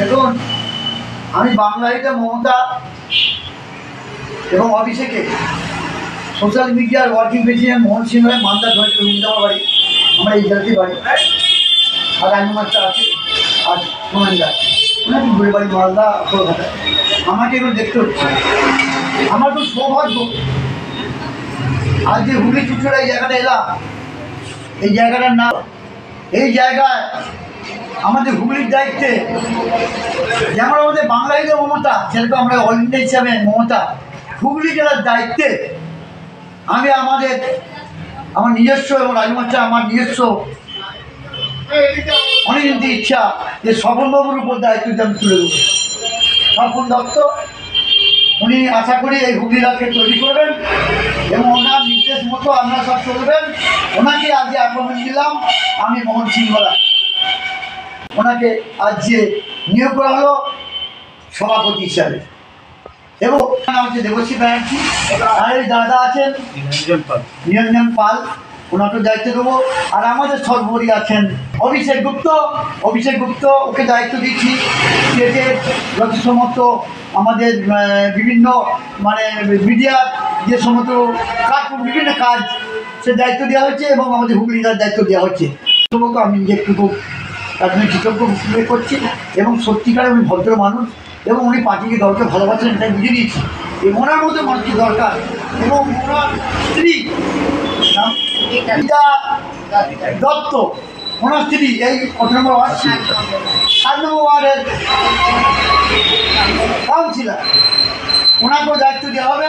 দেখুন, আমি বাংলাতে মমতা এবং অভিষেকে সোশ্যাল মিডিয়ার ওয়ার্কিং প্রেসিডেন্ট মোহন সিং রায় মালদা ধরেছে রবীন্দ্রনাথ বাড়ি, আমরা এই জায়গাতেই বাড়ি, আর রাজমাত্রা আছে, আর সোনান্দা ওনাকে ঘুরে বাড়ি মালদা কলকাতায়। আমাকে এগুলো দেখতে হচ্ছে। আমার তো সৌভাগ্য আজ যে হুগলি চুচুড়া এই জায়গাটা এলাম, এই জায়গাটার নাম, এই জায়গায় আমাদের হুগলির দায়িত্বে যেমন আমাদের বাংলাদেশে মমতা, সেরকম আমরা অল ইন্ডিয়া হিসাবে মমতা হুগলি জেলার দায়িত্বে আমি আমার নিজস্ব এবং রাজমাত্রা আমার নিজস্ব অনেকদিন ইচ্ছা যে স্বপনবাবুর উপর দায়িত্বটা আমি তুলে দেবো। স্বপন দত্ত উনি আশা করি এই হুগলি রাজ্যকে তৈরি করবেন এবং ওনার নির্দেশ মতো আপনারা সব চলবেন। ওনাকে আজকে অ্যাপয়েন্টমেন্ট দিলাম, আমি মোহন সিং রায় ওনাকে আজ যে নিয়োগ করা হলো সভাপতি হিসাবে। এবং হচ্ছে দেবশ্রী ব্যানার্জি, আর এই দাদা আছেন নিরঞ্জন পাল, ওনাকে দায়িত্ব দেবো। আর আমাদের সর্বোপরি আছেন অভিষেক গুপ্ত, ওকে দায়িত্ব দিচ্ছি স্টেটের যত সমস্ত আমাদের বিভিন্ন মিডিয়ার যে সমস্ত কাজ, বিভিন্ন কাজ সে দায়িত্ব দেওয়া হচ্ছে এবং আমাদের হুগলির দায়িত্ব দেওয়া হচ্ছে। আমি নিজে একটু তার কৃতজ্ঞ করছি এবং সত্যিকারে উনি ভদ্র মানুষ এবং উনি পার্টিকে দলকে ভালোবাসেন, এটা বুঝে নিয়েছি। এবং ওনার মধ্যে মানুষকে দরকার এবং ওনার স্ত্রী দত্ত, ওনার স্ত্রী এই 8 নম্বর ওয়ার্ড 7 নম্বর ওয়ার্ডের কাউন্সিলর, ওনাকেও দায়িত্ব দেওয়া হবে।